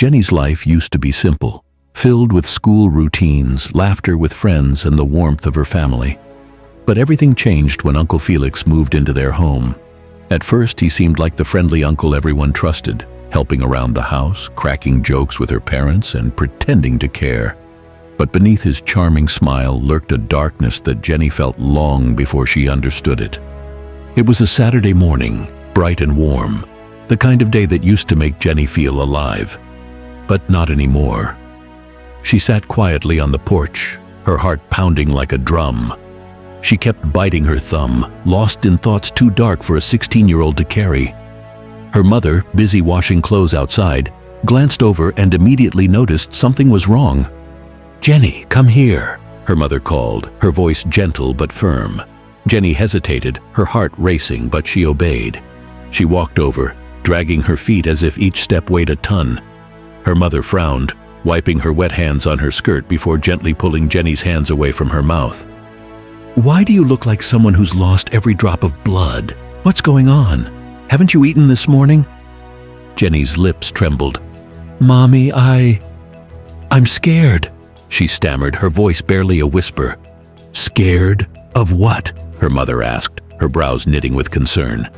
Jenny's life used to be simple, filled with school routines, laughter with friends, and the warmth of her family. But everything changed when Uncle Felix moved into their home. At first, he seemed like the friendly uncle everyone trusted, helping around the house, cracking jokes with her parents, and pretending to care. But beneath his charming smile lurked a darkness that Jenny felt long before she understood it. It was a Saturday morning, bright and warm, the kind of day that used to make Jenny feel alive. But not anymore. She sat quietly on the porch, her heart pounding like a drum. She kept biting her thumb, lost in thoughts too dark for a 16-year-old to carry. Her mother, busy washing clothes outside, glanced over and immediately noticed something was wrong. "Jenny, come here," her mother called, her voice gentle but firm. Jenny hesitated, her heart racing, but she obeyed. She walked over, dragging her feet as if each step weighed a ton. Her mother frowned, wiping her wet hands on her skirt before gently pulling Jenny's hands away from her mouth. "Why do you look like someone who's lost every drop of blood? What's going on? Haven't you eaten this morning?" Jenny's lips trembled. "Mommy, I'm scared," she stammered, her voice barely a whisper. "Scared of what?" her mother asked, her brows knitting with concern.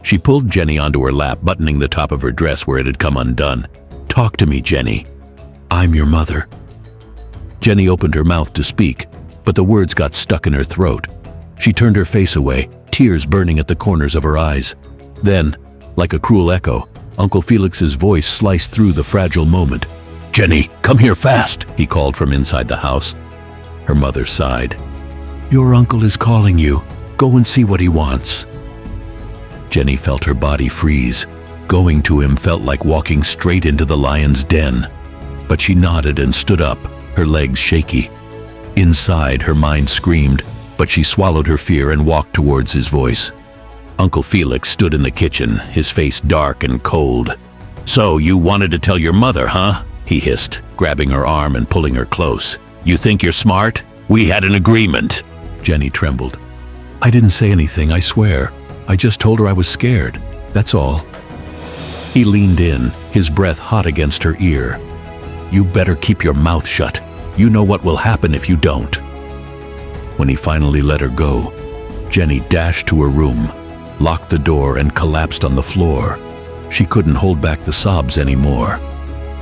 She pulled Jenny onto her lap, buttoning the top of her dress where it had come undone. "Talk to me, Jenny. I'm your mother." Jenny opened her mouth to speak, but the words got stuck in her throat. She turned her face away, tears burning at the corners of her eyes. Then, like a cruel echo, Uncle Felix's voice sliced through the fragile moment. "Jenny, come here fast," he called from inside the house. Her mother sighed. "Your uncle is calling you. Go and see what he wants." Jenny felt her body freeze. Going to him felt like walking straight into the lion's den. But she nodded and stood up, her legs shaky. Inside, her mind screamed, but she swallowed her fear and walked towards his voice. Uncle Felix stood in the kitchen, his face dark and cold. "So you wanted to tell your mother, huh?" he hissed, grabbing her arm and pulling her close. "You think you're smart? We had an agreement." Jenny trembled. "I didn't say anything, I swear. I just told her I was scared. That's all." He leaned in, his breath hot against her ear. "You better keep your mouth shut. You know what will happen if you don't." When he finally let her go, Jenny dashed to her room, locked the door, and collapsed on the floor. She couldn't hold back the sobs anymore.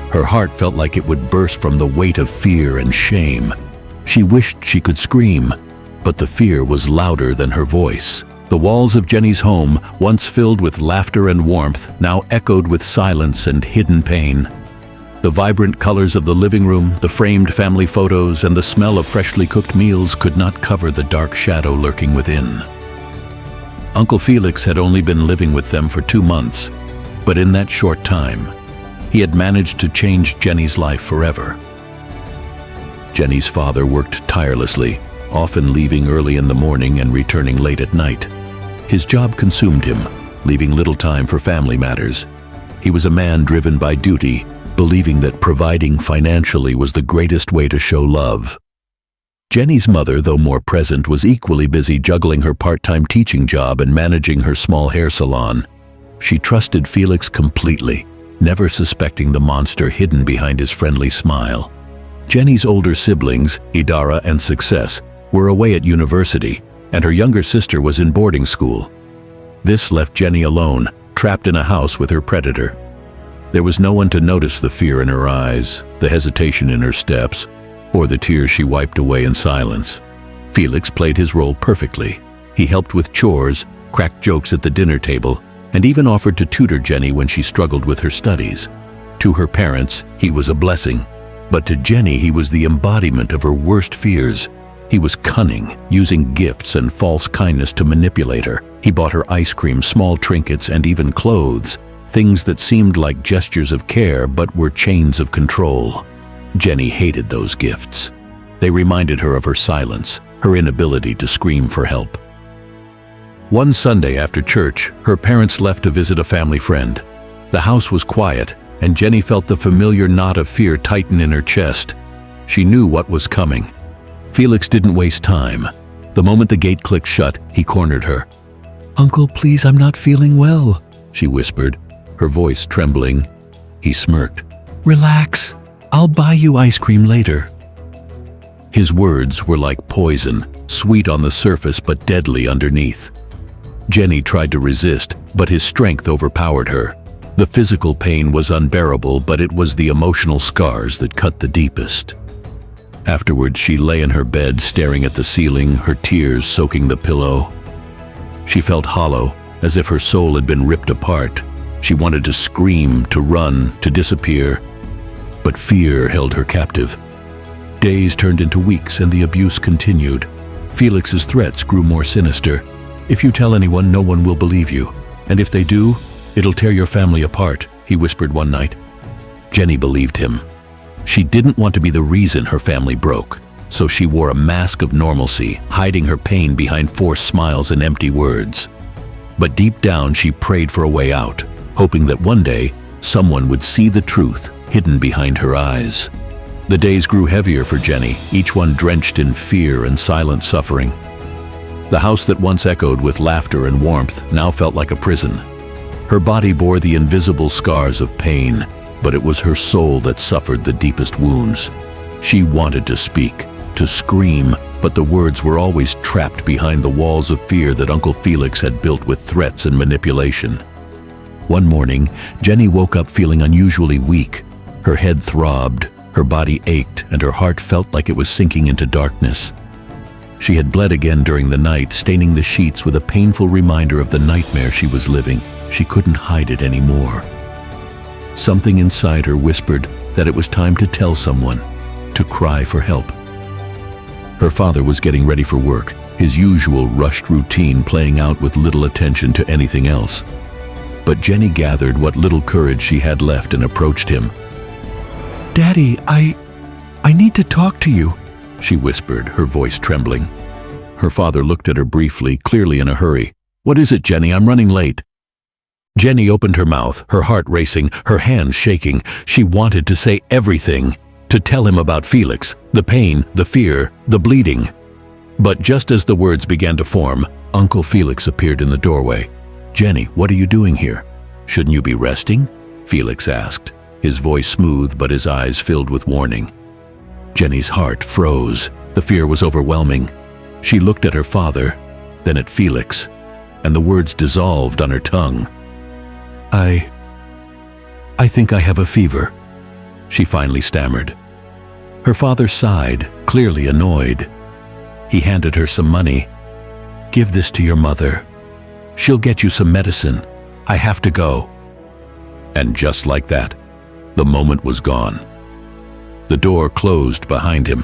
Her heart felt like it would burst from the weight of fear and shame. She wished she could scream, but the fear was louder than her voice. The walls of Jenny's home, once filled with laughter and warmth, now echoed with silence and hidden pain. The vibrant colors of the living room, the framed family photos, and the smell of freshly cooked meals could not cover the dark shadow lurking within. Uncle Felix had only been living with them for 2 months, but in that short time, he had managed to change Jenny's life forever. Jenny's father worked tirelessly, often leaving early in the morning and returning late at night. His job consumed him, leaving little time for family matters. He was a man driven by duty, believing that providing financially was the greatest way to show love. Jenny's mother, though more present, was equally busy juggling her part-time teaching job and managing her small hair salon. She trusted Felix completely, never suspecting the monster hidden behind his friendly smile. Jenny's older siblings, Idara and Success, were away at university, and her younger sister was in boarding school. This left Jenny alone, trapped in a house with her predator. There was no one to notice the fear in her eyes, the hesitation in her steps, or the tears she wiped away in silence. Felix played his role perfectly. He helped with chores, cracked jokes at the dinner table, and even offered to tutor Jenny when she struggled with her studies. To her parents, he was a blessing, but to Jenny he was the embodiment of her worst fears. He was cunning, using gifts and false kindness to manipulate her. He bought her ice cream, small trinkets, and even clothes, things that seemed like gestures of care but were chains of control. Jenny hated those gifts. They reminded her of her silence, her inability to scream for help. One Sunday after church, her parents left to visit a family friend. The house was quiet, and Jenny felt the familiar knot of fear tighten in her chest. She knew what was coming. Felix didn't waste time. The moment the gate clicked shut, he cornered her. "Uncle, please, I'm not feeling well," she whispered, her voice trembling. He smirked. "Relax, I'll buy you ice cream later." His words were like poison, sweet on the surface but deadly underneath. Jenny tried to resist, but his strength overpowered her. The physical pain was unbearable, but it was the emotional scars that cut the deepest. Afterwards, she lay in her bed staring at the ceiling, her tears soaking the pillow. She felt hollow, as if her soul had been ripped apart. She wanted to scream, to run, to disappear, but fear held her captive. Days turned into weeks and the abuse continued. Felix's threats grew more sinister. "If you tell anyone, no one will believe you. And if they do, it'll tear your family apart," he whispered one night. Jenny believed him. She didn't want to be the reason her family broke, so she wore a mask of normalcy, hiding her pain behind forced smiles and empty words. But deep down, she prayed for a way out, hoping that one day, someone would see the truth hidden behind her eyes. The days grew heavier for Jenny, each one drenched in fear and silent suffering. The house that once echoed with laughter and warmth now felt like a prison. Her body bore the invisible scars of pain, but it was her soul that suffered the deepest wounds. She wanted to speak, to scream, but the words were always trapped behind the walls of fear that Uncle Felix had built with threats and manipulation. One morning, Jenny woke up feeling unusually weak. Her head throbbed, her body ached, and her heart felt like it was sinking into darkness. She had bled again during the night, staining the sheets with a painful reminder of the nightmare she was living. She couldn't hide it anymore. Something inside her whispered that it was time to tell someone, to cry for help. Her father was getting ready for work, his usual rushed routine playing out with little attention to anything else. But Jenny gathered what little courage she had left and approached him. "Daddy, I need to talk to you," she whispered, her voice trembling. Her father looked at her briefly, clearly in a hurry. "What is it, Jenny? I'm running late." Jenny opened her mouth, her heart racing, her hands shaking. She wanted to say everything, to tell him about Felix, the pain, the fear, the bleeding. But just as the words began to form, Uncle Felix appeared in the doorway. "Jenny, what are you doing here? Shouldn't you be resting?" Felix asked, his voice smooth but his eyes filled with warning. Jenny's heart froze. The fear was overwhelming. She looked at her father, then at Felix, and the words dissolved on her tongue. I think I have a fever," she finally stammered. Her father sighed, clearly annoyed. He handed her some money. "Give this to your mother. She'll get you some medicine. I have to go." And just like that, the moment was gone. The door closed behind him,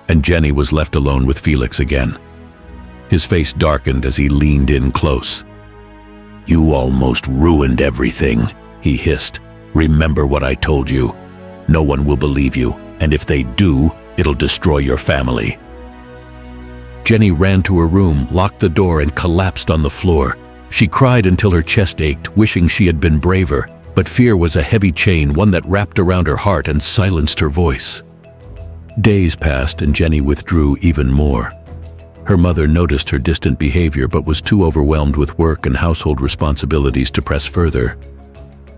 and Jenny was left alone with Felix again. His face darkened as he leaned in close. "You almost ruined everything," he hissed. "Remember what I told you. No one will believe you, and if they do, it'll destroy your family." Jenny ran to her room, locked the door, and collapsed on the floor. She cried until her chest ached, wishing she had been braver, but fear was a heavy chain, one that wrapped around her heart and silenced her voice. Days passed and Jenny withdrew even more. Her mother noticed her distant behavior but was too overwhelmed with work and household responsibilities to press further.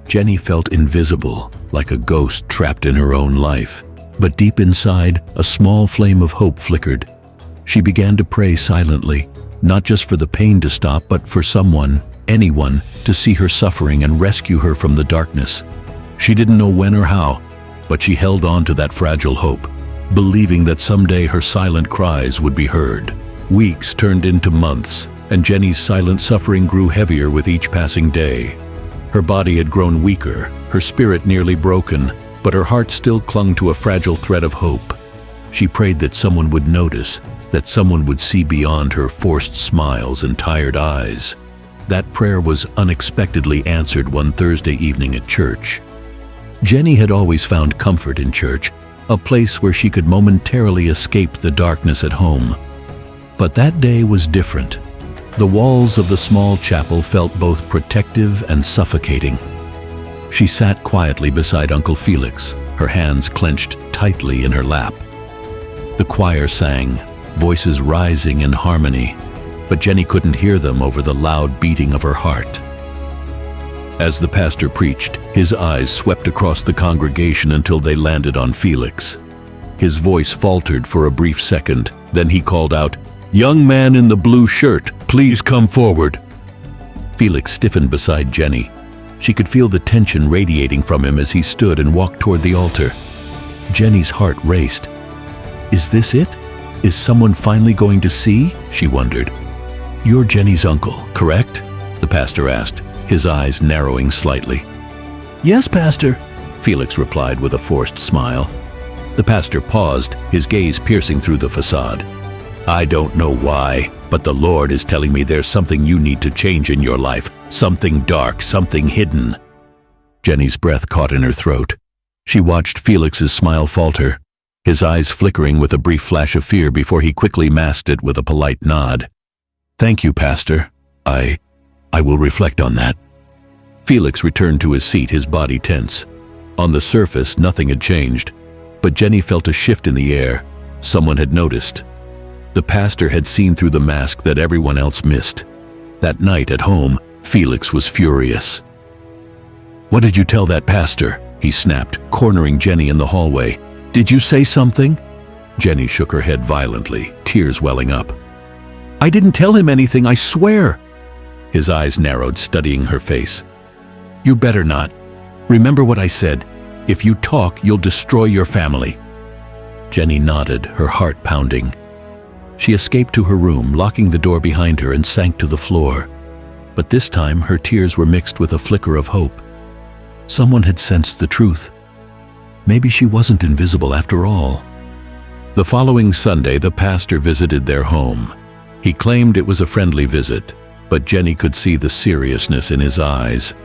Jenny felt invisible, like a ghost trapped in her own life. But deep inside, a small flame of hope flickered. She began to pray silently, not just for the pain to stop, but for someone, anyone, to see her suffering and rescue her from the darkness. She didn't know when or how, but she held on to that fragile hope, believing that someday her silent cries would be heard. Weeks turned into months, and Jenny's silent suffering grew heavier with each passing day. Her body had grown weaker, her spirit nearly broken, but her heart still clung to a fragile thread of hope. She prayed that someone would notice, that someone would see beyond her forced smiles and tired eyes. That prayer was unexpectedly answered one Thursday evening at church. Jenny had always found comfort in church, a place where she could momentarily escape the darkness at home. But that day was different. The walls of the small chapel felt both protective and suffocating. She sat quietly beside Uncle Felix, her hands clenched tightly in her lap. The choir sang, voices rising in harmony, but Jenny couldn't hear them over the loud beating of her heart. As the pastor preached, his eyes swept across the congregation until they landed on Felix. His voice faltered for a brief second, then he called out, "Young man in the blue shirt, please come forward." Felix stiffened beside Jenny. She could feel the tension radiating from him as he stood and walked toward the altar. Jenny's heart raced. Is this it? Is someone finally going to see? She wondered. "You're Jenny's uncle, correct?" the pastor asked, his eyes narrowing slightly. "Yes, Pastor," Felix replied with a forced smile. The pastor paused, his gaze piercing through the facade. "I don't know why, but the Lord is telling me there's something you need to change in your life, something dark, something hidden." Jenny's breath caught in her throat. She watched Felix's smile falter, his eyes flickering with a brief flash of fear before he quickly masked it with a polite nod. "Thank you, Pastor. I will reflect on that." Felix returned to his seat, his body tense. On the surface, nothing had changed, but Jenny felt a shift in the air. Someone had noticed. The pastor had seen through the mask that everyone else missed. That night at home, Felix was furious. "What did you tell that pastor?" he snapped, cornering Jenny in the hallway. "Did you say something?" Jenny shook her head violently, tears welling up. "I didn't tell him anything, I swear." His eyes narrowed, studying her face. "You better not. Remember what I said. If you talk, you'll destroy your family." Jenny nodded, her heart pounding. She escaped to her room, locking the door behind her, and sank to the floor. But this time, her tears were mixed with a flicker of hope. Someone had sensed the truth. Maybe she wasn't invisible after all. The following Sunday, the pastor visited their home. He claimed it was a friendly visit, but Jenny could see the seriousness in his eyes.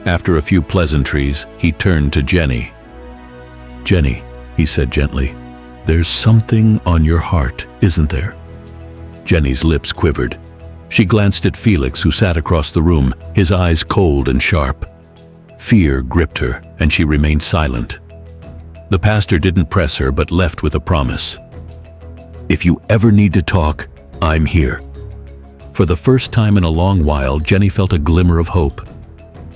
After a few pleasantries, he turned to Jenny. "Jenny," he said gently, "there's something on your heart, isn't there?" Jenny's lips quivered. She glanced at Felix, who sat across the room, his eyes cold and sharp. Fear gripped her, and she remained silent. The pastor didn't press her, but left with a promise. "If you ever need to talk, I'm here." For the first time in a long while, Jenny felt a glimmer of hope.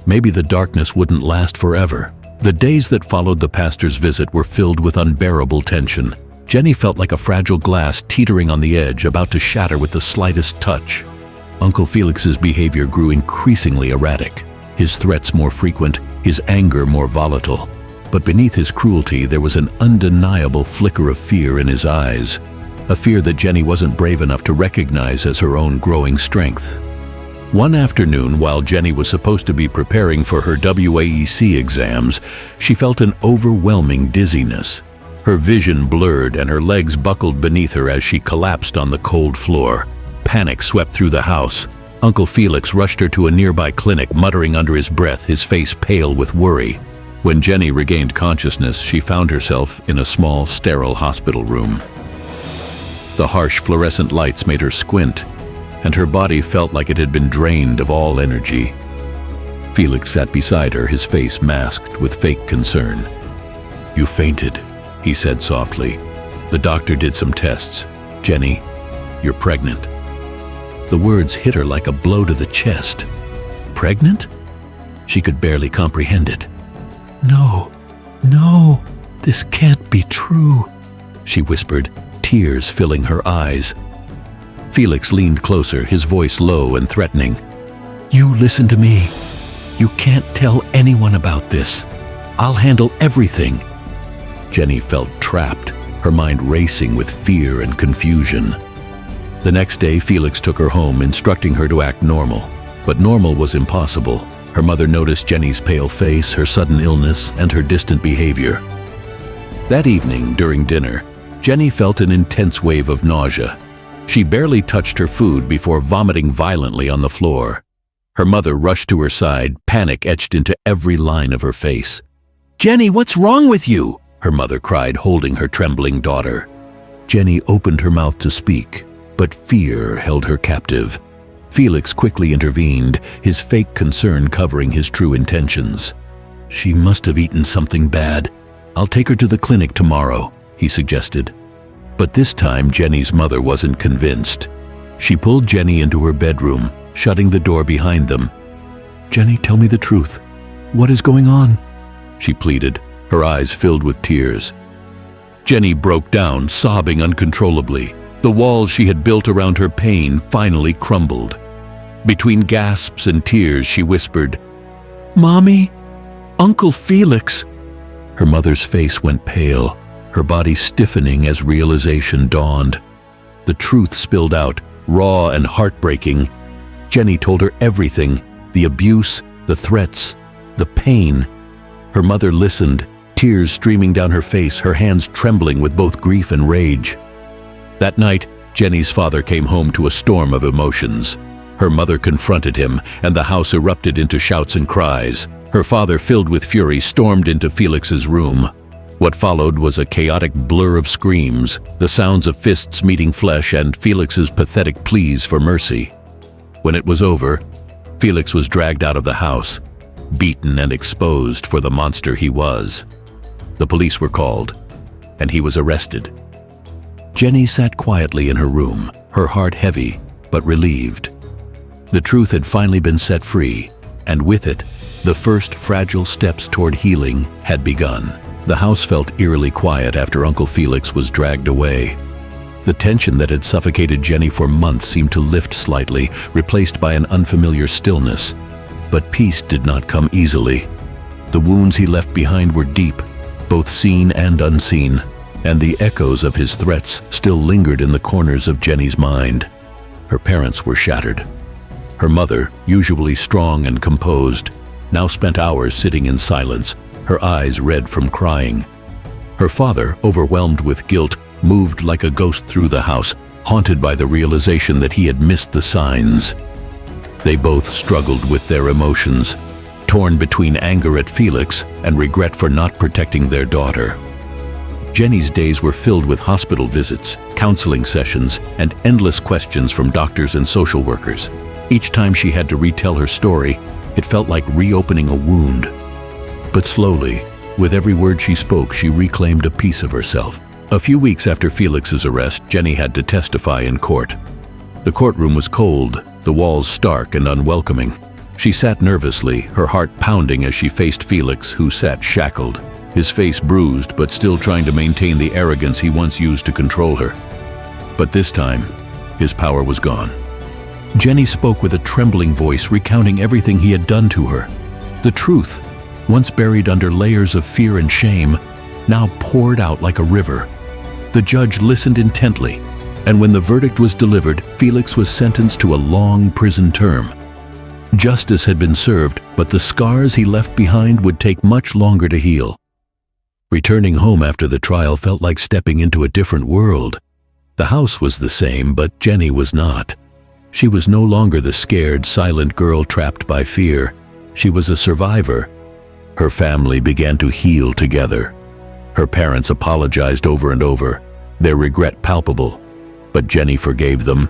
Maybe the darkness wouldn't last forever. The days that followed the pastor's visit were filled with unbearable tension. Jenny felt like a fragile glass teetering on the edge, about to shatter with the slightest touch. Uncle Felix's behavior grew increasingly erratic, his threats more frequent, his anger more volatile. But beneath his cruelty, there was an undeniable flicker of fear in his eyes, a fear that Jenny wasn't brave enough to recognize as her own growing strength. One afternoon, while Jenny was supposed to be preparing for her WAEC exams, she felt an overwhelming dizziness. Her vision blurred and her legs buckled beneath her as she collapsed on the cold floor. Panic swept through the house. Uncle Felix rushed her to a nearby clinic, muttering under his breath, his face pale with worry. When Jenny regained consciousness, she found herself in a small, sterile hospital room. The harsh fluorescent lights made her squint, and her body felt like it had been drained of all energy. Felix sat beside her, his face masked with fake concern. "You fainted," he said softly. "The doctor did some tests. Jenny, you're pregnant." The words hit her like a blow to the chest. Pregnant? She could barely comprehend it. No, this can't be true," she whispered, tears filling her eyes. Felix leaned closer, his voice low and threatening. "You listen to me. You can't tell anyone about this. I'll handle everything." Jenny felt trapped, her mind racing with fear and confusion. The next day, Felix took her home, instructing her to act normal. But normal was impossible. Her mother noticed Jenny's pale face, her sudden illness, and her distant behavior. That evening, during dinner, Jenny felt an intense wave of nausea. She barely touched her food before vomiting violently on the floor. Her mother rushed to her side, panic etched into every line of her face. "Jenny, what's wrong with you?" her mother cried, holding her trembling daughter. Jenny opened her mouth to speak, but fear held her captive. Felix quickly intervened, his fake concern covering his true intentions. "She must have eaten something bad. I'll take her to the clinic tomorrow," he suggested. But this time, Jenny's mother wasn't convinced. She pulled Jenny into her bedroom, shutting the door behind them. "Jenny, tell me the truth. What is going on?" she pleaded, her eyes filled with tears. Jenny broke down, sobbing uncontrollably. The walls she had built around her pain finally crumbled. Between gasps and tears, she whispered, "Mommy, Uncle Felix." Her mother's face went pale, her body stiffening as realization dawned. The truth spilled out, raw and heartbreaking. Jenny told her everything, the abuse, the threats, the pain. Her mother listened, tears streaming down her face, her hands trembling with both grief and rage. That night, Jenny's father came home to a storm of emotions. Her mother confronted him, and the house erupted into shouts and cries. Her father, filled with fury, stormed into Felix's room. What followed was a chaotic blur of screams, the sounds of fists meeting flesh, and Felix's pathetic pleas for mercy. When it was over, Felix was dragged out of the house, beaten and exposed for the monster he was. The police were called, and he was arrested. Jenny sat quietly in her room, her heart heavy, but relieved. The truth had finally been set free, and with it, the first fragile steps toward healing had begun. The house felt eerily quiet after Uncle Felix was dragged away. The tension that had suffocated Jenny for months seemed to lift slightly, replaced by an unfamiliar stillness. But peace did not come easily. The wounds he left behind were deep, both seen and unseen, and the echoes of his threats still lingered in the corners of Jenny's mind. Her parents were shattered. Her mother, usually strong and composed, now spent hours sitting in silence, her eyes red from crying. Her father, overwhelmed with guilt, moved like a ghost through the house, haunted by the realization that he had missed the signs. They both struggled with their emotions, torn between anger at Felix and regret for not protecting their daughter. Jenny's days were filled with hospital visits, counseling sessions, and endless questions from doctors and social workers. Each time she had to retell her story, it felt like reopening a wound. But slowly, with every word she spoke, she reclaimed a piece of herself. A few weeks after Felix's arrest, Jenny had to testify in court. The courtroom was cold, the walls stark and unwelcoming. She sat nervously, her heart pounding as she faced Felix, who sat shackled, his face bruised but still trying to maintain the arrogance he once used to control her. But this time, his power was gone. Jenny spoke with a trembling voice, recounting everything he had done to her. The truth, once buried under layers of fear and shame, now poured out like a river. The judge listened intently, and when the verdict was delivered, Felix was sentenced to a long prison term. Justice had been served, but the scars he left behind would take much longer to heal. Returning home after the trial felt like stepping into a different world. The house was the same, but Jenny was not. She was no longer the scared, silent girl trapped by fear. She was a survivor. Her family began to heal together. Her parents apologized over and over, their regret palpable, but Jenny forgave them.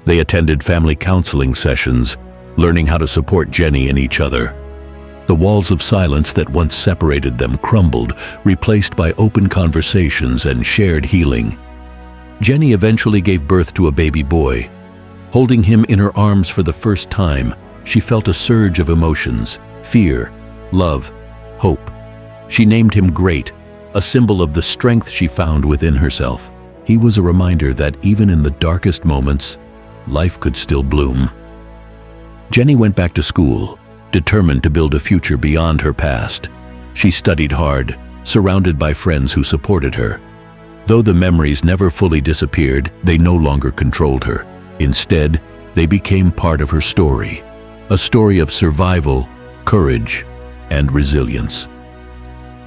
They attended family counseling sessions, learning how to support Jenny and each other. The walls of silence that once separated them crumbled, replaced by open conversations and shared healing. Jenny eventually gave birth to a baby boy. Holding him in her arms for the first time, she felt a surge of emotions: fear, love, hope. She named him Great, a symbol of the strength she found within herself. He was a reminder that even in the darkest moments, life could still bloom. Jenny went back to school, determined to build a future beyond her past. She studied hard, surrounded by friends who supported her. Though the memories never fully disappeared, they no longer controlled her. Instead, they became part of her story, a story of survival, courage, and resilience.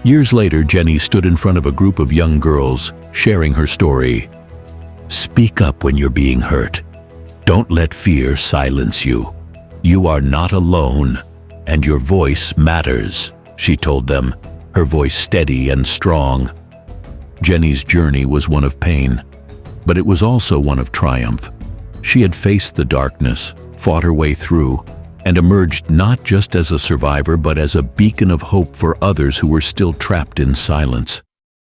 Years later, Jenny stood in front of a group of young girls, sharing her story. "Speak up when you're being hurt. Don't let fear silence you. You are not alone, and your voice matters," she told them, her voice steady and strong. Jenny's journey was one of pain, but it was also one of triumph. She had faced the darkness, fought her way through, and emerged not just as a survivor but as a beacon of hope for others who were still trapped in silence.